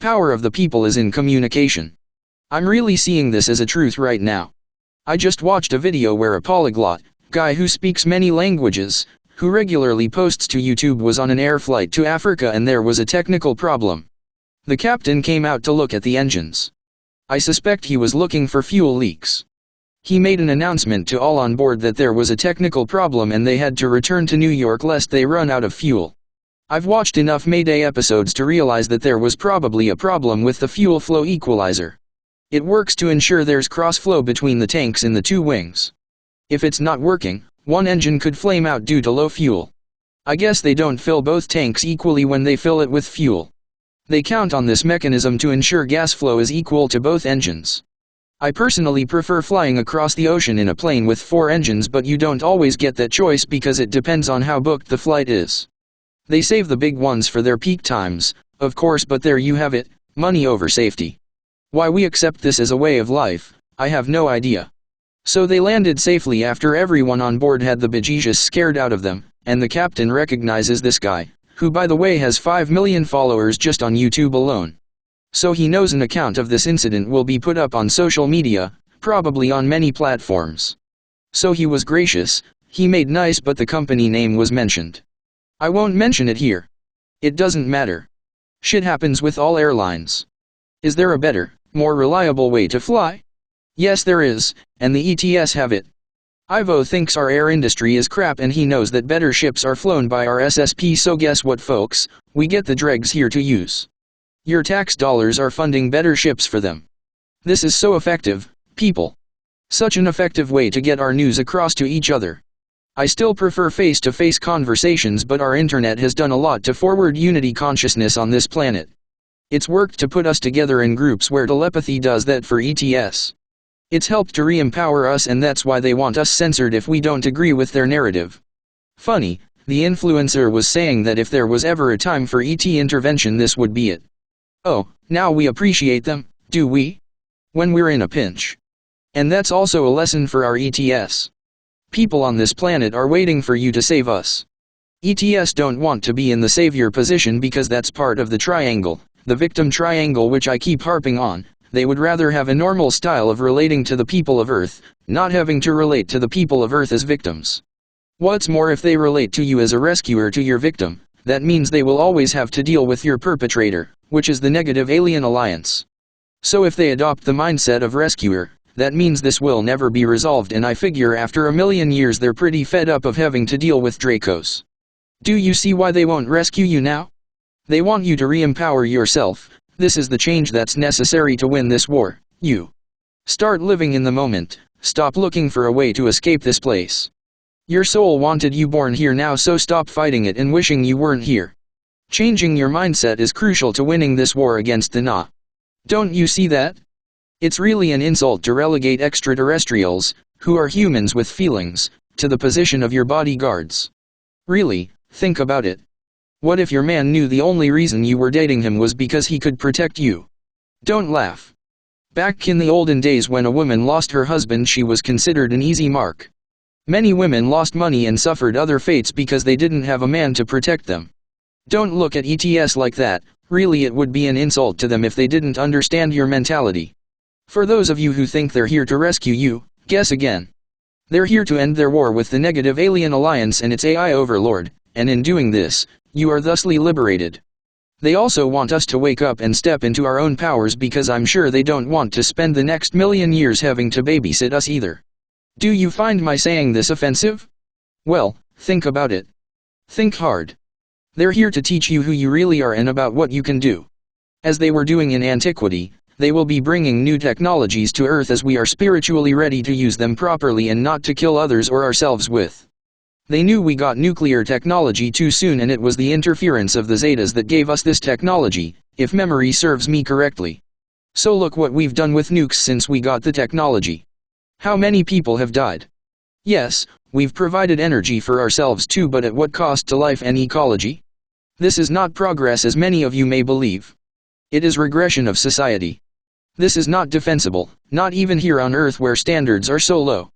Power of the people is in communication. I'm really seeing this as a truth right now. I just watched a video where a polyglot, guy who speaks many languages, who regularly posts to YouTube, was on an air flight to Africa and there was a technical problem. The captain came out to look at the engines. I suspect he was looking for fuel leaks. He made an announcement to all on board that there was a technical problem and they had to return to New York lest they run out of fuel. I've watched enough Mayday episodes to realize that there was probably a problem with the fuel flow equalizer. It works to ensure there's cross-flow between the tanks in the two wings. If it's not working, one engine could flame out due to low fuel. I guess they don't fill both tanks equally when they fill it with fuel. They count on this mechanism to ensure gas flow is equal to both engines. I personally prefer flying across the ocean in a plane with 4 engines, but you don't always get that choice because it depends on how booked the flight is. They save the big ones for their peak times, of course, but there you have it, money over safety. Why we accept this as a way of life, I have no idea. So they landed safely after everyone on board had the bejesus scared out of them, and the captain recognizes this guy, who by the way has 5 million followers just on YouTube alone. So he knows an account of this incident will be put up on social media, probably on many platforms. So he was gracious, he made nice, but the company name was mentioned. I won't mention it here. It doesn't matter. Shit happens with all airlines. Is there a better, more reliable way to fly? Yes there is, and the ETS have it. Ivo thinks our air industry is crap and he knows that better ships are flown by our SSP, so guess what folks, we get the dregs here to use. Your tax dollars are funding better ships for them. This is so effective, people. Such an effective way to get our news across to each other. I still prefer face-to-face conversations, but our internet has done a lot to forward unity consciousness on this planet. It's worked to put us together in groups where telepathy does that for ETS. It's helped to re-empower us, and that's why they want us censored if we don't agree with their narrative. Funny, the influencer was saying that if there was ever a time for ET intervention this would be it. Oh, now we appreciate them, do we? When we're in a pinch. And that's also a lesson for our ETS. People on this planet are waiting for you to save us. ETS don't want to be in the savior position because that's part of the triangle, the victim triangle, which I keep harping on. They would rather have a normal style of relating to the people of Earth, not having to relate to the people of Earth as victims. What's more, if they relate to you as a rescuer to your victim, that means they will always have to deal with your perpetrator, which is the negative alien alliance. So if they adopt the mindset of rescuer, that means this will never be resolved, and I figure after 1,000,000 years they're pretty fed up of having to deal with Dracos. Do you see why they won't rescue you now? They want you to re-empower yourself. This is the change that's necessary to win this war. You start living in the moment, stop looking for a way to escape this place. Your soul wanted you born here now, so stop fighting it and wishing you weren't here. Changing your mindset is crucial to winning this war against the Na. Don't you see that? It's really an insult to relegate extraterrestrials, who are humans with feelings, to the position of your bodyguards. Really, think about it. What if your man knew the only reason you were dating him was because he could protect you? Don't laugh. Back in the olden days when a woman lost her husband, she was considered an easy mark. Many women lost money and suffered other fates because they didn't have a man to protect them. Don't look at ETS like that, really it would be an insult to them if they didn't understand your mentality. For those of you who think they're here to rescue you, guess again. They're here to end their war with the negative alien alliance and its AI overlord, and in doing this, you are thusly liberated. They also want us to wake up and step into our own powers, because I'm sure they don't want to spend the next 1,000,000 years having to babysit us either. Do you find my saying this offensive? Well, think about it. Think hard. They're here to teach you who you really are and about what you can do. As they were doing in antiquity, they will be bringing new technologies to Earth as we are spiritually ready to use them properly and not to kill others or ourselves with. They knew we got nuclear technology too soon, and it was the interference of the Zetas that gave us this technology, if memory serves me correctly. So look what we've done with nukes since we got the technology. How many people have died? Yes, we've provided energy for ourselves too, but at what cost to life and ecology? This is not progress as many of you may believe. It is regression of society. This is not defensible, not even here on Earth where standards are so low.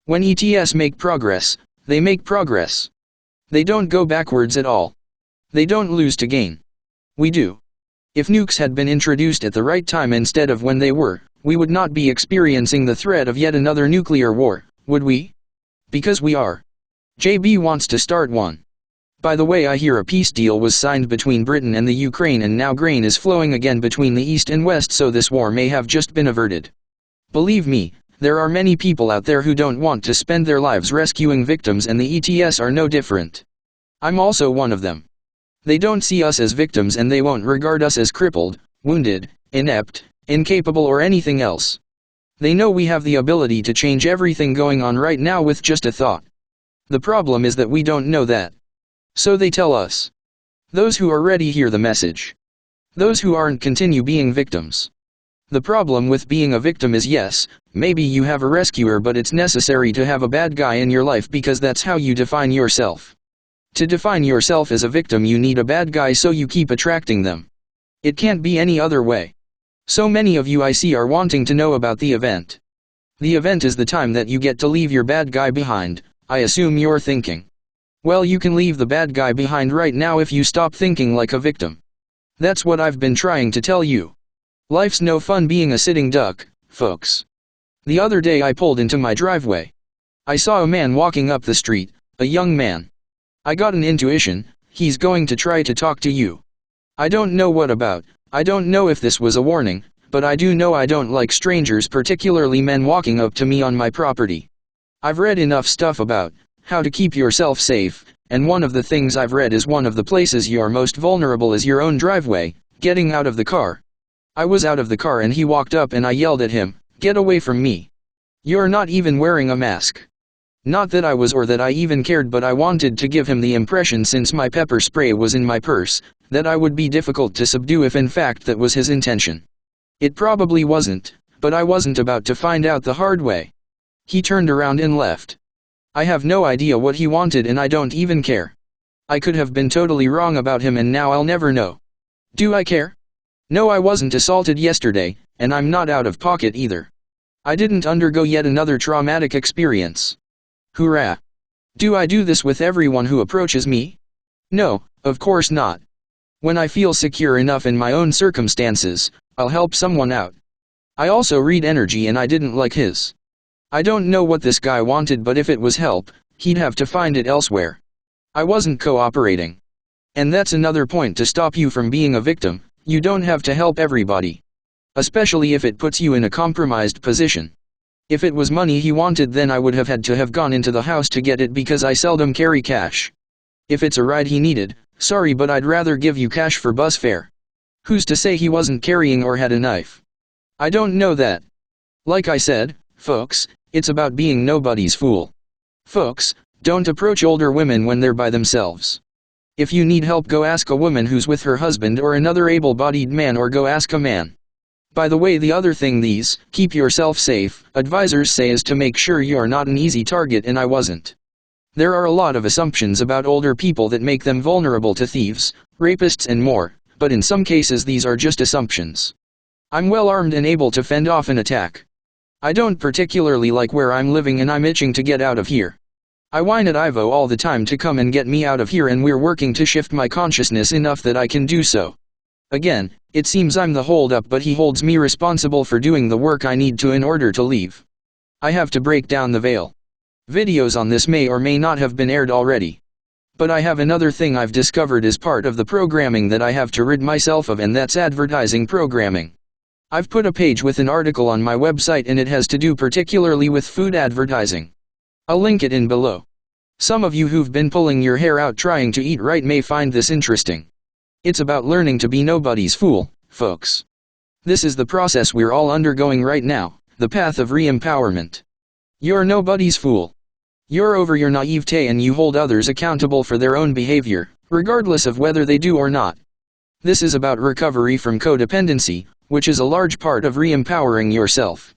When ETS make progress, they make progress. They don't go backwards at all. They don't lose to gain. We do. If nukes had been introduced at the right time instead of when they were, we would not be experiencing the threat of yet another nuclear war, would we? Because we are. JB wants to start one. By the way, I hear a peace deal was signed between Britain and the Ukraine, and now grain is flowing again between the East and West, so this war may have just been averted. Believe me, there are many people out there who don't want to spend their lives rescuing victims, and the ETS are no different. I'm also one of them. They don't see us as victims, and they won't regard us as crippled, wounded, inept, incapable, or anything else. They know we have the ability to change everything going on right now with just a thought. The problem is that we don't know that. So they tell us. Those who are ready hear the message. Those who aren't continue being victims. The problem with being a victim is, yes, maybe you have a rescuer, but it's necessary to have a bad guy in your life because that's how you define yourself. To define yourself as a victim, you need a bad guy, so you keep attracting them. It can't be any other way. So many of you I see are wanting to know about the event. The event is the time that you get to leave your bad guy behind, I assume you're thinking. Well, you can leave the bad guy behind right now if you stop thinking like a victim. That's what I've been trying to tell you. Life's no fun being a sitting duck, folks. The other day I pulled into my driveway. I saw a man walking up the street, a young man. I got an intuition, he's going to try to talk to you. I don't know what about, I don't know if this was a warning, but I do know I don't like strangers, particularly men walking up to me on my property. I've read enough stuff about how to keep yourself safe, and one of the things I've read is one of the places you're most vulnerable is your own driveway, getting out of the car. I was out of the car and he walked up and I yelled at him, "Get away from me. You're not even wearing a mask." Not that I was or that I even cared, but I wanted to give him the impression, since my pepper spray was in my purse, that I would be difficult to subdue if in fact that was his intention. It probably wasn't, but I wasn't about to find out the hard way. He turned around and left. I have no idea what he wanted and I don't even care. I could have been totally wrong about him and now I'll never know. Do I care? No, I wasn't assaulted yesterday, and I'm not out of pocket either. I didn't undergo yet another traumatic experience. Hurrah! Do I do this with everyone who approaches me? No, of course not. When I feel secure enough in my own circumstances, I'll help someone out. I also read energy and I didn't like his. I don't know what this guy wanted, but if it was help, he'd have to find it elsewhere. I wasn't cooperating. And that's another point to stop you from being a victim. You don't have to help everybody. Especially if it puts you in a compromised position. If it was money he wanted, then I would have had to have gone into the house to get it because I seldom carry cash. If it's a ride he needed, sorry, but I'd rather give you cash for bus fare. Who's to say he wasn't carrying or had a knife? I don't know that. Like I said, folks, it's about being nobody's fool. Folks, don't approach older women when they're by themselves. If you need help, go ask a woman who's with her husband or another able-bodied man, or go ask a man. By the way, the other thing these keep yourself safe advisors say is to make sure you're not an easy target, and I wasn't. There are a lot of assumptions about older people that make them vulnerable to thieves, rapists and more, but in some cases these are just assumptions. I'm well armed and able to fend off an attack. I don't particularly like where I'm living and I'm itching to get out of here. I whine at Ivo all the time to come and get me out of here, and we're working to shift my consciousness enough that I can do so. Again, it seems I'm the holdup, but he holds me responsible for doing the work I need to in order to leave. I have to break down the veil. Videos on this may or may not have been aired already. But I have another thing I've discovered as part of the programming that I have to rid myself of, and that's advertising programming. I've put a page with an article on my website, and it has to do particularly with food advertising. I'll link it in below. Some of you who've been pulling your hair out trying to eat right may find this interesting. It's about learning to be nobody's fool, folks. This is the process we're all undergoing right now, the path of re-empowerment. You're nobody's fool. You're over your naivete and you hold others accountable for their own behavior, regardless of whether they do or not. This is about recovery from codependency, which is a large part of re-empowering yourself.